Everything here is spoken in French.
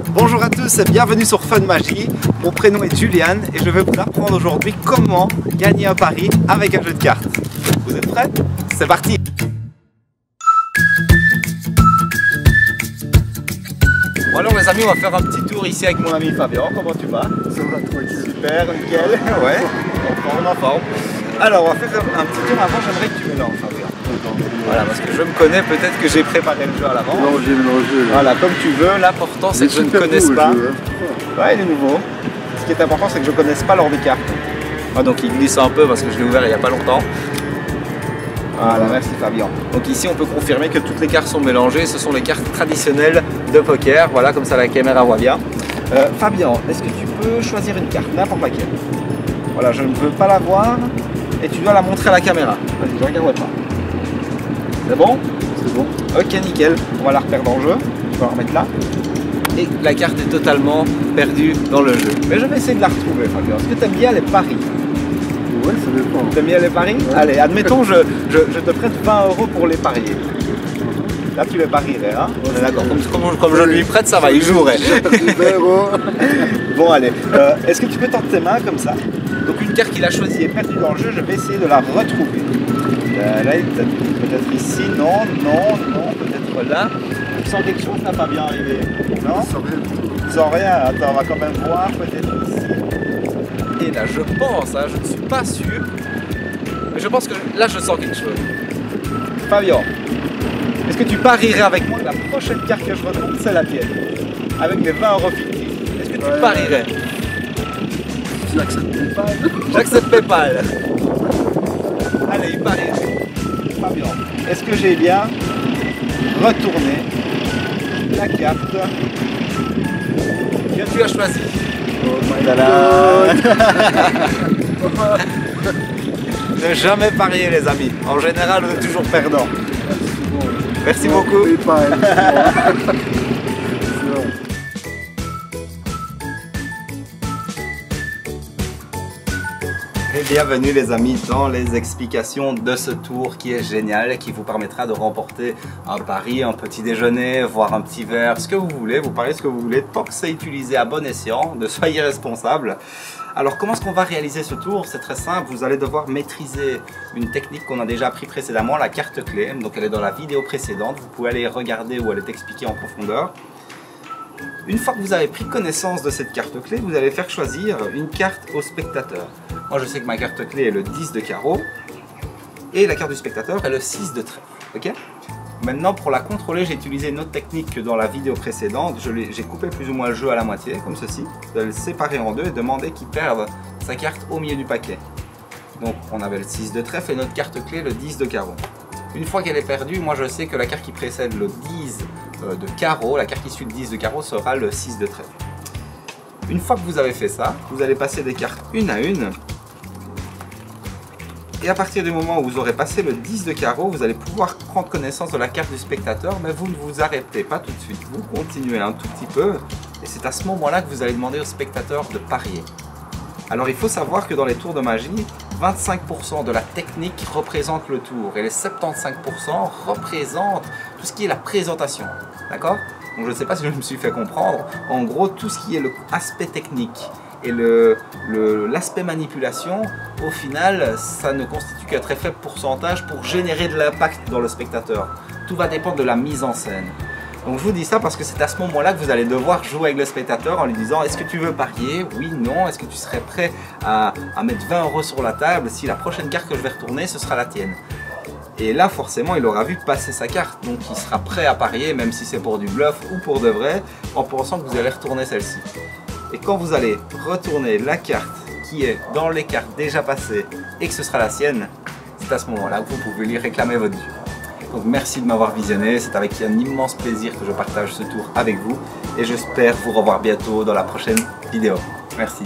Bonjour à tous et bienvenue sur Fun Magie. Mon prénom est Julian et je vais vous apprendre aujourd'hui comment gagner un pari avec un jeu de cartes. Vous êtes prêts? C'est parti! Bon alors les amis, on va faire un petit tour ici avec mon ami Fabien. Comment tu vas? Ça va, tranquille. Super, nickel. Ouais, en forme. Alors on va faire un petit tour avant, j'aimerais que tu mélanges Fabien. Voilà, parce que je me connais, peut-être que j'ai préparé le jeu à l'avant. Mélangé. Voilà, comme tu veux, l'important c'est que je ne connaisse pas. Ouais, il est nouveau. Ce qui est important, c'est que je ne connaisse pas l'ordre des cartes. Ah, donc il glisse un peu parce que je l'ai ouvert il n'y a pas longtemps. Voilà, merci Fabien. Donc ici, on peut confirmer que toutes les cartes sont mélangées. Ce sont les cartes traditionnelles de poker. Voilà, comme ça la caméra voit bien. Fabien, est-ce que tu peux choisir une carte, n'importe laquelle? Voilà, je ne veux pas la voir et tu dois la montrer à la caméra. Vas-y, je ne regarde pas. C'est bon? C'est bon. Ok, nickel. On va la reperdre en jeu. Je vais la remettre là. Et la carte est totalement perdue dans le jeu. Mais je vais essayer de la retrouver, Fabien. Est-ce que tu aimes bien les paris? Ouais, ça dépend. Tu aimes bien les paris? Ouais. Allez, admettons, je te prête 20 € pour les parier. Là, tu les parierais, hein? On est d'accord. Comme je lui prête, ça va, il jouerait. Bon, allez. Est-ce que tu peux tendre tes mains comme ça? Donc, une carte qu'il a choisie est perdue dans le jeu. Je vais essayer de la retrouver. Là, peut-être ici. Non, peut-être là. Tu sens quelque chose, n'a pas bien arrivé? Non? Sans rien. Attends, on va quand même voir, peut-être ici. Et là, je pense, hein, je ne suis pas sûr, mais je pense que là, je sens quelque chose. Fabien, est-ce que tu parierais avec moi que la prochaine carte que je retrouve, c'est la tienne? Avec les 20 € fictifs. Est-ce que tu parierais? J'accepte PayPal. J'accepte PayPal. Allez, il parie. Fabien, est-ce que j'ai bien retourné la carte que tu as choisie? Ne jamais parier les amis. En général, on est toujours perdant. Merci beaucoup. Et bienvenue les amis dans les explications de ce tour qui est génial et qui vous permettra de remporter un pari, un petit déjeuner, voire un petit verre, ce que vous voulez, vous pariez ce que vous voulez, tant que c'est utilisé à bon escient, ne soyez responsable. Alors comment est-ce qu'on va réaliser ce tour? C'est très simple, vous allez devoir maîtriser une technique qu'on a déjà appris précédemment, la carte clé. Donc elle est dans la vidéo précédente, vous pouvez aller regarder où elle est expliquée en profondeur. Une fois que vous avez pris connaissance de cette carte clé, vous allez faire choisir une carte au spectateur. Moi je sais que ma carte clé est le 10 de carreau et la carte du spectateur est le 6 de trèfle. Okay? Maintenant pour la contrôler, j'ai utilisé une autre technique que dans la vidéo précédente. J'ai coupé plus ou moins le jeu à la moitié, comme ceci. Vous allez le séparer en deux et demander qu'il perde sa carte au milieu du paquet. Donc on avait le 6 de trèfle et notre carte clé le 10 de carreau. Une fois qu'elle est perdue, moi je sais que la carte qui précède le 10 de carreau, la carte qui suit le 10 de carreau sera le 6 de trèfle. Une fois que vous avez fait ça, vous allez passer des cartes une à une. Et à partir du moment où vous aurez passé le 10 de carreau, vous allez pouvoir prendre connaissance de la carte du spectateur, mais vous ne vous arrêtez pas tout de suite. Vous continuez un tout petit peu, et c'est à ce moment-là que vous allez demander au spectateur de parier. Alors il faut savoir que dans les tours de magie, 25% de la technique représente le tour, et les 75% représentent tout ce qui est la présentation. D'accord? Donc je ne sais pas si je me suis fait comprendre. En gros, tout ce qui est l'aspect technique et l'aspect manipulation, au final, ça ne constitue qu'un très faible pourcentage pour générer de l'impact dans le spectateur. Tout va dépendre de la mise en scène. Donc je vous dis ça parce que c'est à ce moment-là que vous allez devoir jouer avec le spectateur en lui disant: est-ce que tu veux parier? Oui, non. Est-ce que tu serais prêt à mettre 20 € sur la table si la prochaine carte que je vais retourner, ce sera la tienne? Et là, forcément, il aura vu passer sa carte. Donc il sera prêt à parier, même si c'est pour du bluff ou pour de vrai, en pensant que vous allez retourner celle-ci. Et quand vous allez retourner la carte qui est dans les cartes déjà passées et que ce sera la sienne, c'est à ce moment-là que vous pouvez lui réclamer votre dû. Donc merci de m'avoir visionné, c'est avec un immense plaisir que je partage ce tour avec vous et j'espère vous revoir bientôt dans la prochaine vidéo. Merci.